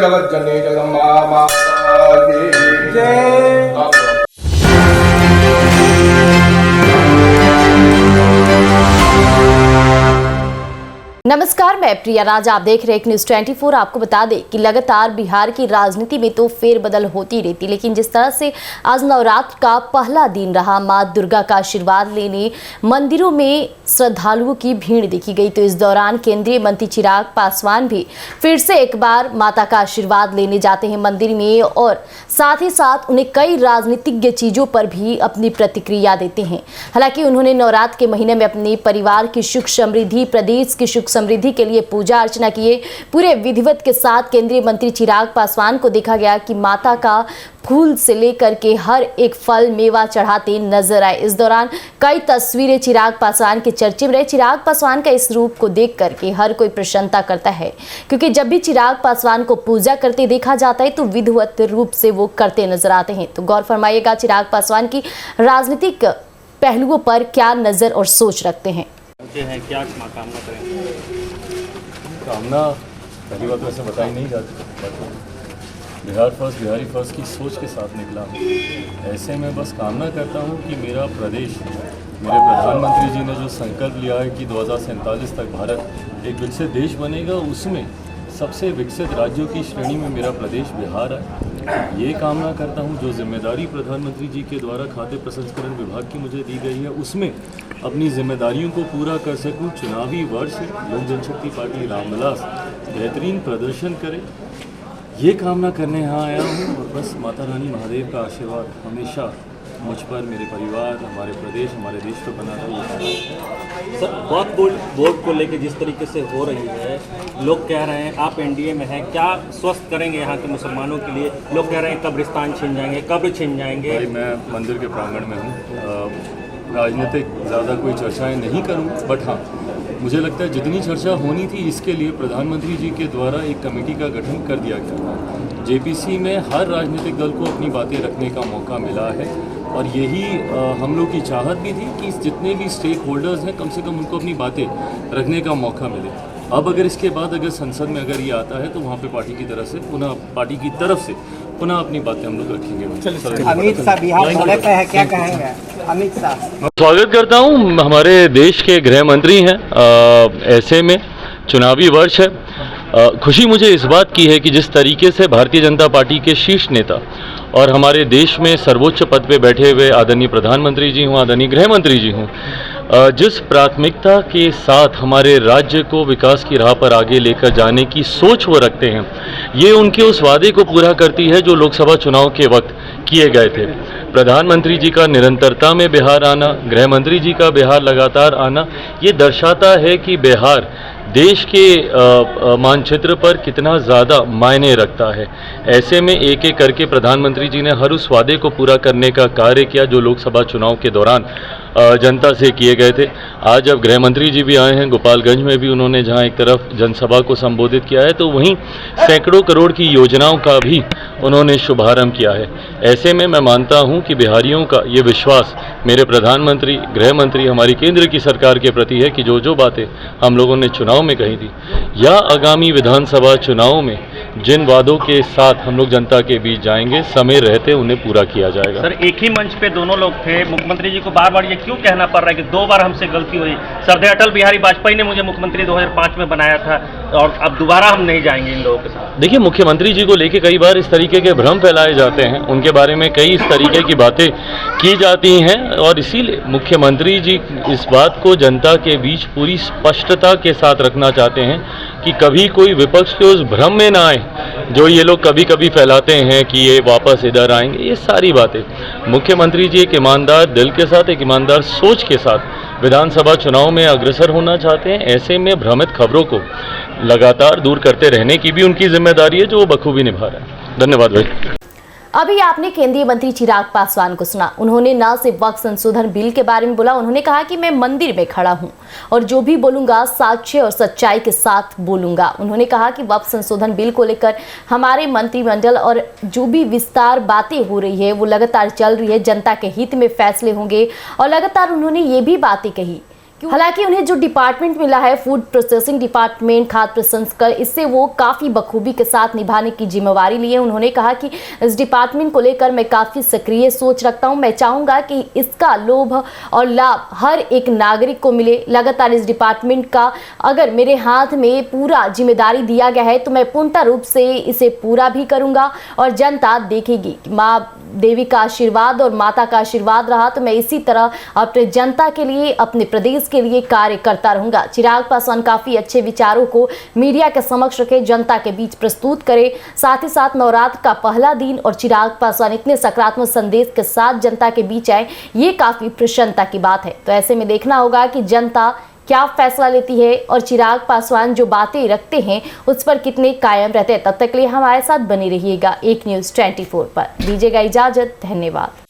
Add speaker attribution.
Speaker 1: जगज्जननी जगदम्बा माता की जय।
Speaker 2: नमस्कार, मैं प्रिया राज, आप देख रहे हैं न्यूज़ 24। आपको बता दें कि लगातार बिहार की राजनीति में तो फेरबदल होती रहती, लेकिन जिस तरह से आज नवरात्र का पहला दिन रहा, मां दुर्गा का आशीर्वाद लेने मंदिरों में श्रद्धालुओं की भीड़ देखी गई। तो इस दौरान केंद्रीय मंत्री चिराग पासवान भी फिर से एक बार माता का आशीर्वाद लेने जाते हैं मंदिर में, और साथ ही साथ उन्हें कई राजनीतिज्ञ चीजों पर भी अपनी प्रतिक्रिया देते हैं। हालांकि उन्होंने नवरात्र के महीने में अपने परिवार की सुख समृद्धि, प्रदेश की सुख समृद्धि के लिए पूजा अर्चना किए। पूरे विधिवत के साथ केंद्रीय मंत्री चिराग पासवान को देखा गया कि माता का फूल से लेकर के हर एक फल मेवा चढ़ाते नजर आए। इस दौरान कई तस्वीरें चिराग पासवान के चर्चे में रहे। चिराग पासवान का इस रूप को देख करके हर कोई प्रशंसा करता है, क्योंकि जब भी चिराग पासवान को पूजा करते देखा जाता है तो विधिवत रूप से वो करते नजर आते हैं। तो गौर फरमाइएगा, चिराग पासवान की राजनीतिक पहलुओं पर क्या नजर और सोच रखते हैं।
Speaker 3: हैं क्या कामना करेंगे?
Speaker 4: कामना पहली बात वैसे बताई नहीं जाती, बिहार फर्स्ट, बिहारी फर्स्ट की सोच के साथ निकला हूँ। ऐसे में बस कामना करता हूँ कि मेरा प्रदेश, मेरे प्रधानमंत्री जी ने जो संकल्प लिया है कि 2047 तक भारत एक विकसित देश बनेगा, उसमें सबसे विकसित राज्यों की श्रेणी में मेरा प्रदेश बिहार है। ये कामना करता हूँ जो जिम्मेदारी प्रधानमंत्री जी के द्वारा खाद्य प्रसंस्करण विभाग की मुझे दी गई है, उसमें अपनी जिम्मेदारियों को पूरा कर सकूं। चुनावी वर्ष लोक जनशक्ति पार्टी रामविलास बेहतरीन प्रदर्शन करे, ये कामना करने यहाँ आया हूँ। और बस माता रानी महादेव का आशीर्वाद हमेशा मुझ पर, मेरे परिवार, हमारे प्रदेश, हमारे देश पर बना रहे।
Speaker 3: सर, वक्फ बोर्ड को लेकर जिस तरीके से हो रही है, लोग कह रहे हैं आप एनडीए में हैं, क्या स्वस्थ करेंगे यहाँ के मुसलमानों के लिए? लोग कह रहे हैं कब्रिस्तान छीन जाएंगे, कब्र छीन जाएंगे।
Speaker 4: भाई, मैं मंदिर के प्रांगण में हूँ, राजनीतिक ज़्यादा कोई चर्चाएं नहीं करूँ, बट हाँ, मुझे लगता है जितनी चर्चा होनी थी इसके लिए प्रधानमंत्री जी के द्वारा एक कमेटी का गठन कर दिया गया। जेपीसी में हर राजनीतिक दल को अपनी बातें रखने का मौका मिला है, और यही हम लोग की चाहत भी थी कि जितने भी स्टेक होल्डर्स हैं कम से कम उनको अपनी बातें रखने का मौका मिले। अब अगर इसके बाद अगर संसद में अगर ये आता है तो वहाँ पे पार्टी की तरफ से पुनः अपनी बातें हम लोग रखेंगे।
Speaker 5: अमित शाह बिहार दौरे पे है, क्या कहेंगे? अमित शाह,
Speaker 4: स्वागत करता हूँ, हमारे देश के गृह मंत्री हैं। ऐसे में चुनावी वर्ष है, खुशी मुझे इस बात की है कि जिस तरीके से भारतीय जनता पार्टी के शीर्ष नेता और हमारे देश में सर्वोच्च पद पे बैठे हुए आदरणीय प्रधानमंत्री जी हों, आदरणीय गृह मंत्री जी हों, जिस प्राथमिकता के साथ हमारे राज्य को विकास की राह पर आगे लेकर जाने की सोच वो रखते हैं, ये उनके उस वादे को पूरा करती है जो लोकसभा चुनाव के वक्त किए गए थे। प्रधानमंत्री जी का निरंतरता में बिहार आना, गृह मंत्री जी का बिहार लगातार आना, ये दर्शाता है कि बिहार देश के मानचित्र पर कितना ज़्यादा मायने रखता है। ऐसे में एक एक करके प्रधानमंत्री जी ने हर उस वादे को पूरा करने का कार्य किया जो लोकसभा चुनाव के दौरान जनता से किए गए थे। आज अब गृह मंत्री जी भी आए हैं, गोपालगंज में भी उन्होंने जहां एक तरफ जनसभा को संबोधित किया है, तो वहीं सैकड़ों करोड़ की योजनाओं का भी उन्होंने शुभारंभ किया है। ऐसे में मैं मानता हूं कि बिहारियों का ये विश्वास मेरे प्रधानमंत्री, गृह मंत्री, हमारी केंद्र की सरकार के प्रति है कि जो जो बातें हम लोगों ने चुनाव में कही थी या आगामी विधानसभा चुनाव में जिन वादों के साथ हम लोग जनता के बीच जाएंगे, समय रहते उन्हें पूरा किया जाएगा।
Speaker 3: सर, एक ही मंच पे दोनों लोग थे, मुख्यमंत्री जी को बार बार ये क्यों कहना पड़ रहा है कि 2 बार हमसे गलती हुई? सरदार अटल बिहारी वाजपेयी ने मुझे मुख्यमंत्री 2005 में बनाया था और अब दोबारा हम नहीं जाएंगे इन लोगों के साथ।
Speaker 4: देखिए, मुख्यमंत्री जी को लेके कई बार इस तरीके के भ्रम फैलाए जाते हैं, उनके बारे में कई इस तरीके की बातें की जाती हैं, और इसीलिए मुख्यमंत्री जी इस बात को जनता के बीच पूरी स्पष्टता के साथ रखना चाहते हैं कि कभी कोई विपक्ष के उस भ्रम में ना आए जो ये लोग कभी कभी फैलाते हैं कि ये वापस इधर आएंगे। ये सारी बातें, मुख्यमंत्री जी एक ईमानदार दिल के साथ, एक ईमानदार सोच के साथ विधानसभा चुनाव में अग्रसर होना चाहते हैं। ऐसे में भ्रमित खबरों को लगातार दूर करते रहने की भी उनकी जिम्मेदारी है, जो वो बखूबी निभा रहे हैं। धन्यवाद भाई।
Speaker 2: अभी आपने केंद्रीय मंत्री चिराग पासवान को सुना। उन्होंने न सिर्फ वक्फ संशोधन बिल के बारे में बोला, उन्होंने कहा कि मैं मंदिर में खड़ा हूं और जो भी बोलूंगा साक्ष्य और सच्चाई के साथ बोलूंगा। उन्होंने कहा कि वक्फ संशोधन बिल को लेकर हमारे मंत्रिमंडल और जो भी विस्तार बातें हो रही है वो लगातार चल रही है, जनता के हित में फैसले होंगे। और लगातार उन्होंने ये भी बातें कही हालांकि उन्हें जो डिपार्टमेंट मिला है फूड प्रोसेसिंग डिपार्टमेंट, खाद्य प्रसंस्करण, इससे वो काफ़ी बखूबी के साथ निभाने की जिम्मेवारी ली है। उन्होंने कहा कि इस डिपार्टमेंट को लेकर मैं काफ़ी सक्रिय सोच रखता हूं। मैं चाहूँगा कि इसका लोभ और लाभ हर एक नागरिक को मिले। लगातार इस डिपार्टमेंट का अगर मेरे हाथ में पूरा जिम्मेदारी दिया गया है तो मैं पूर्णतः रूप से इसे पूरा भी करूँगा और जनता देखेगी। माँ देवी का आशीर्वाद और माता का आशीर्वाद रहा तो मैं इसी तरह अपने जनता के लिए, अपने प्रदेश के लिए कार्य करता रहूंगा। चिराग पासवान काफी अच्छे विचारों को मीडिया के समक्ष रखे, जनता के बीच प्रस्तुत करे। साथ ही साथ नवरात्र का पहला दिन और चिराग पासवान इतने सकारात्मक संदेश के साथ जनता के बीच आए, ये काफी प्रसन्नता की बात है। तो ऐसे में देखना होगा कि जनता क्या फैसला लेती है और चिराग पासवान जो बातें रखते हैं उस पर कितने कायम रहते हैं। तब तक के लिए हमारे साथ बने रहिएगा एक न्यूज़ 24 पर। दीजिएगा इजाजत, धन्यवाद।